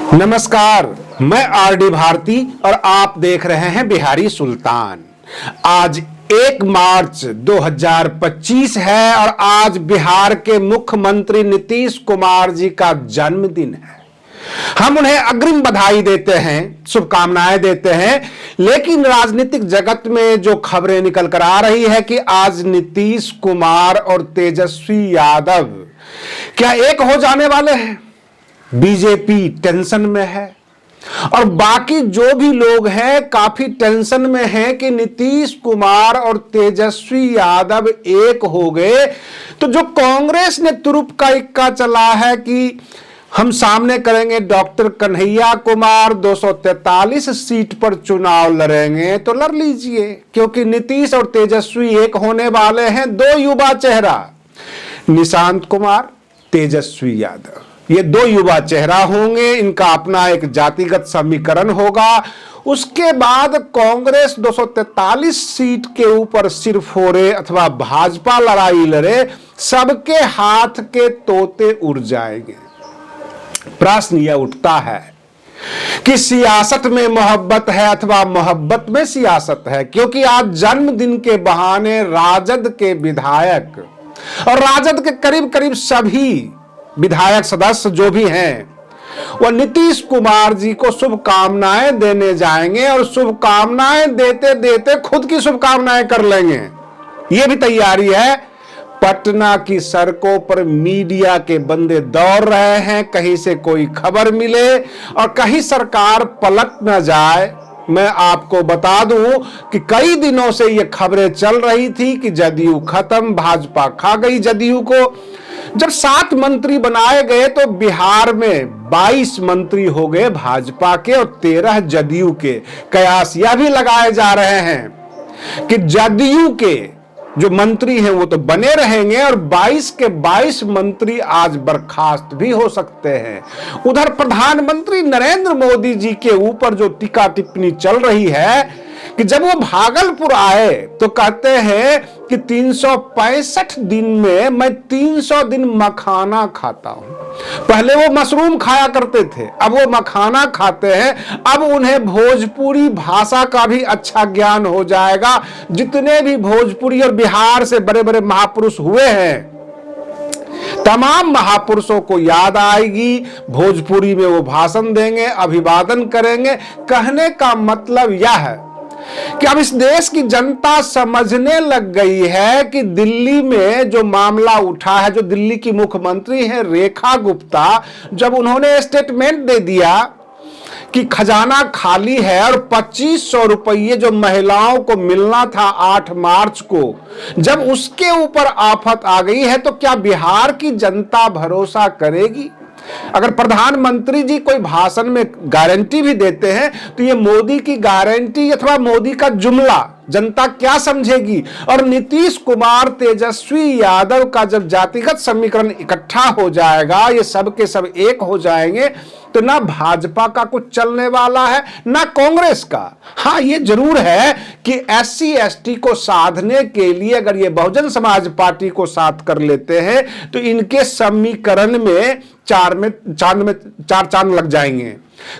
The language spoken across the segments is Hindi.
नमस्कार, मैं आरडी भारती और आप देख रहे हैं बिहारी सुल्तान। आज 1 मार्च 2025 है और आज बिहार के मुख्यमंत्री नीतीश कुमार जी का जन्मदिन है। हम उन्हें अग्रिम बधाई देते हैं, शुभकामनाएं देते हैं। लेकिन राजनीतिक जगत में जो खबरें निकल कर आ रही है कि आज नीतीश कुमार और तेजस्वी यादव क्या एक हो जाने वाले हैं। बीजेपी टेंशन में है और बाकी जो भी लोग हैं काफी टेंशन में हैं कि नीतीश कुमार और तेजस्वी यादव एक हो गए तो जो कांग्रेस ने तुरुप का इक्का चला है कि हम सामने करेंगे डॉक्टर कन्हैया कुमार, 243 सीट पर चुनाव लड़ेंगे तो लड़ लीजिए, क्योंकि नीतीश और तेजस्वी एक होने वाले हैं। दो युवा चेहरा, निशांत कुमार, तेजस्वी यादव, ये दो युवा चेहरा होंगे। इनका अपना एक जातिगत समीकरण होगा। उसके बाद कांग्रेस 243 सीट के ऊपर सिर फोड़े अथवा भाजपा लड़ाई लड़े, सबके हाथ के तोते उड़ जाएंगे। प्रश्न यह उठता है कि सियासत में मोहब्बत है अथवा मोहब्बत में सियासत है, क्योंकि आज जन्मदिन के बहाने राजद के विधायक और राजद के करीब करीब सभी विधायक सदस्य जो भी हैं वह नीतीश कुमार जी को शुभकामनाएं देने जाएंगे और शुभकामनाएं देते देते खुद की शुभकामनाएं कर लेंगे। यह भी तैयारी है। पटना की सड़कों पर मीडिया के बंदे दौड़ रहे हैं, कहीं से कोई खबर मिले और कहीं सरकार पलट न जाए। मैं आपको बता दूं कि कई दिनों से ये खबरें चल रही थी कि जदयू खत्म, भाजपा खा गई जदयू को। जब 7 मंत्री बनाए गए तो बिहार में 22 मंत्री हो गए भाजपा के और 13 जदयू के। कयास यह भी लगाए जा रहे हैं कि जदयू के जो मंत्री हैं वो तो बने रहेंगे और 22 के 22 मंत्री आज बर्खास्त भी हो सकते हैं। उधर प्रधानमंत्री नरेंद्र मोदी जी के ऊपर जो टीका टिप्पणी चल रही है कि जब वो भागलपुर आए तो कहते हैं कि 365 दिन में मैं 300 दिन मखाना खाता हूं। पहले वो मशरूम खाया करते थे, अब वो मखाना खाते हैं। अब उन्हें भोजपुरी भाषा का भी अच्छा ज्ञान हो जाएगा। जितने भी भोजपुरी और बिहार से बड़े बड़े महापुरुष हुए हैं, तमाम महापुरुषों को याद आएगी। भोजपुरी में वो भाषण देंगे, अभिवादन करेंगे। कहने का मतलब यह है कि अब इस देश की जनता समझने लग गई है कि दिल्ली में जो मामला उठा है, जो दिल्ली की मुख्यमंत्री है रेखा गुप्ता, जब उन्होंने स्टेटमेंट दे दिया कि खजाना खाली है और 2500 रुपये जो महिलाओं को मिलना था 8 मार्च को, जब उसके ऊपर आफत आ गई है तो क्या बिहार की जनता भरोसा करेगी? अगर प्रधानमंत्री जी कोई भाषण में गारंटी भी देते हैं तो ये मोदी की गारंटी अथवा मोदी का जुमला जनता क्या समझेगी? और नीतीश कुमार तेजस्वी यादव का जब जातिगत समीकरण इकट्ठा हो जाएगा, ये सब के सब एक हो जाएंगे, तो ना भाजपा का कुछ चलने वाला है ना कांग्रेस का। हाँ, ये जरूर है कि SC ST को साधने के लिए अगर ये बहुजन समाज पार्टी को साथ कर लेते हैं तो इनके समीकरण में चार चांद लग जाएंगे।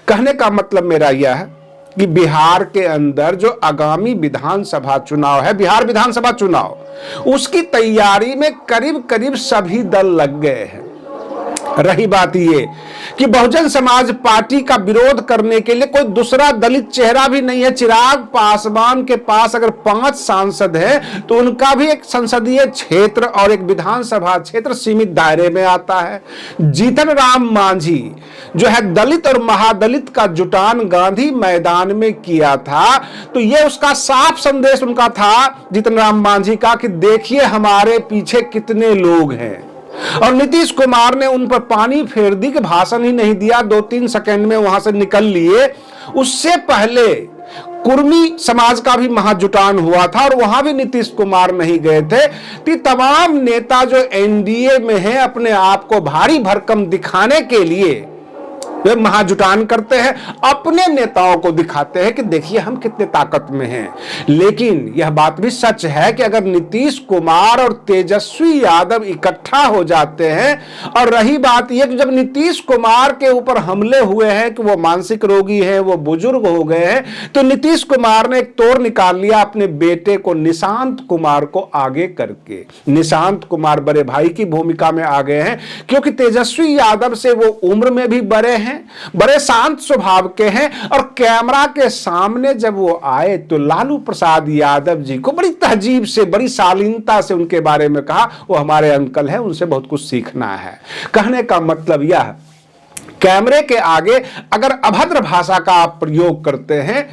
कहने का मतलब मेरा यह है कि बिहार के अंदर जो आगामी विधानसभा चुनाव है, बिहार विधानसभा चुनाव, उसकी तैयारी में करीब करीब सभी दल लग गए हैं। रही बात ये कि बहुजन समाज पार्टी का विरोध करने के लिए कोई दूसरा दलित चेहरा भी नहीं है। चिराग पासवान के पास अगर 5 सांसद हैं तो उनका भी एक संसदीय क्षेत्र और एक विधानसभा क्षेत्र सीमित दायरे में आता है। जीतन राम मांझी जो है दलित और महादलित का जुटान गांधी मैदान में किया था, तो ये उसका साफ संदेश उनका था जीतन राम मांझी का कि देखिए हमारे पीछे कितने लोग हैं। और नीतीश कुमार ने उन पर पानी फेर दी कि भाषण ही नहीं दिया, 2-3 सेकंड में वहां से निकल लिए। उससे पहले कुर्मी समाज का भी महाजुटान हुआ था और वहां भी नीतीश कुमार नहीं गए थे। कि तमाम नेता जो NDA में हैं अपने आप को भारी भरकम दिखाने के लिए वे महाजुटान करते हैं, अपने नेताओं को दिखाते हैं कि देखिए हम कितने ताकत में हैं। लेकिन यह बात भी सच है कि अगर नीतीश कुमार और तेजस्वी यादव इकट्ठा हो जाते हैं, और रही बात यह कि जब नीतीश कुमार के ऊपर हमले हुए हैं कि वो मानसिक रोगी हैं, वो बुजुर्ग हो गए हैं, तो नीतीश कुमार ने एक तोड़ निकाल लिया अपने बेटे को निशांत कुमार को आगे करके। निशांत कुमार बड़े भाई की भूमिका में आ गए हैं, क्योंकि तेजस्वी यादव से वो उम्र में भी बड़े हैं, बड़े शांत स्वभाव के हैं, और कैमरा के सामने जब वो आए तो लालू प्रसाद यादव जी को बड़ी तहजीब से, बड़ी शालीनता से उनके बारे में कहा वो हमारे अंकल हैं, उनसे बहुत कुछ सीखना है। कहने का मतलब यह, कैमरे के आगे अगर अभद्र भाषा का आप प्रयोग करते हैं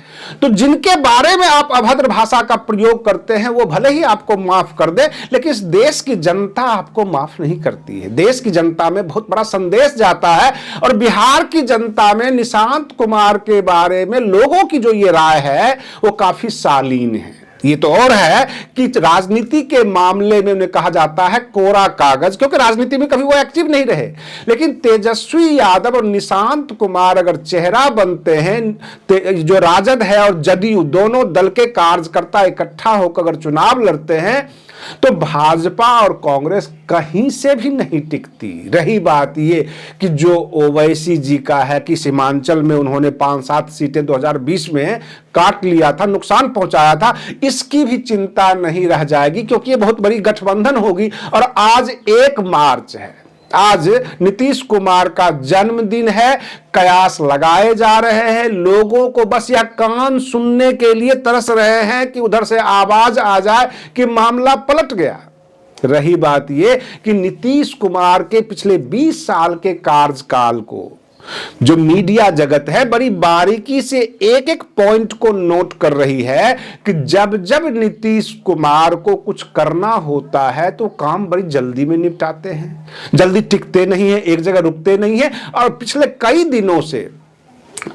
तो जिनके बारे में आप अभद्र भाषा का प्रयोग करते हैं वो भले ही आपको माफ कर दे, लेकिन इस देश की जनता आपको माफ नहीं करती है। देश की जनता में बहुत बड़ा संदेश जाता है, और बिहार की जनता में निशांत कुमार के बारे में लोगों की जो ये राय है वो काफी शालीन है। ये तो और है कि राजनीति के मामले में उन्हें कहा जाता है कोरा कागज, क्योंकि राजनीति में कभी वो एक्टिव नहीं रहे। लेकिन तेजस्वी यादव और निशांत कुमार अगर चेहरा बनते हैं, जो राजद है और जदयू दोनों दल के कार्यकर्ता इकट्ठा होकर अगर चुनाव लड़ते हैं, तो भाजपा और कांग्रेस कहीं से भी नहीं टिकती। रही बात ये कि जो ओवैसी जी का है कि सीमांचल में उन्होंने 5-7 सीटें 2020 में काट लिया था, नुकसान पहुंचाया था, इसकी भी चिंता नहीं रह जाएगी, क्योंकि ये बहुत बड़ी गठबंधन होगी। और आज 1 मार्च है, आज नीतीश कुमार का जन्मदिन है, कयास लगाए जा रहे हैं, लोगों को बस यह कान सुनने के लिए तरस रहे हैं कि उधर से आवाज आ जाए कि मामला पलट गया। रही बात यह कि नीतीश कुमार के पिछले 20 साल के कार्यकाल को जो मीडिया जगत है बड़ी बारीकी से एक एक पॉइंट को नोट कर रही है कि जब जब नीतीश कुमार को कुछ करना होता है तो काम बड़ी जल्दी में निपटाते हैं, जल्दी टिकते नहीं है, एक जगह रुकते नहीं है। और पिछले कई दिनों से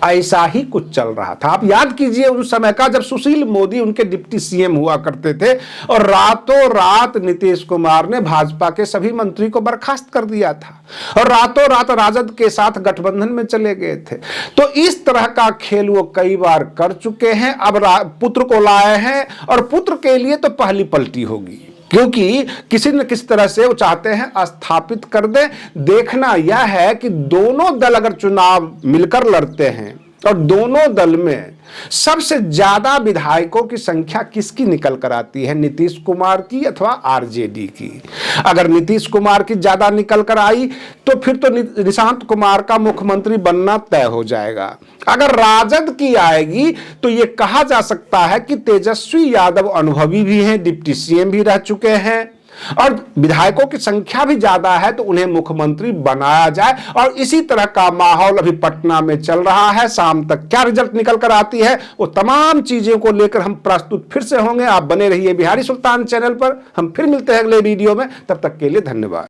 ऐसा ही कुछ चल रहा था। आप याद कीजिए उस समय का जब सुशील मोदी उनके डिप्टी सीएम हुआ करते थे, और रातों रात नीतीश कुमार ने भाजपा के सभी मंत्री को बर्खास्त कर दिया था, और रातों रात राजद के साथ गठबंधन में चले गए थे। तो इस तरह का खेल वो कई बार कर चुके हैं। अब पुत्र को लाए हैं, और पुत्र के लिए तो पहली पलटी होगी, क्योंकि किसी न किसी तरह से वो चाहते हैं स्थापित कर दें। देखना यह है कि दोनों दल अगर चुनाव मिलकर लड़ते हैं और दोनों दल में सबसे ज्यादा विधायकों की संख्या किसकी निकल कर आती है, नीतीश कुमार की अथवा आरजेडी की। अगर नीतीश कुमार की ज्यादा निकल कर आई तो फिर तो निशांत कुमार का मुख्यमंत्री बनना तय हो जाएगा। अगर राजद की आएगी तो यह कहा जा सकता है कि तेजस्वी यादव अनुभवी भी हैं, डिप्टी सीएम भी रह चुके हैं, और विधायकों की संख्या भी ज्यादा है, तो उन्हें मुख्यमंत्री बनाया जाए। और इसी तरह का माहौल अभी पटना में चल रहा है। शाम तक क्या रिजल्ट निकल कर आती है वो तमाम चीजों को लेकर हम प्रस्तुत फिर से होंगे। आप बने रहिए बिहारी सुल्तान चैनल पर। हम फिर मिलते हैं अगले वीडियो में, तब तक के लिए धन्यवाद।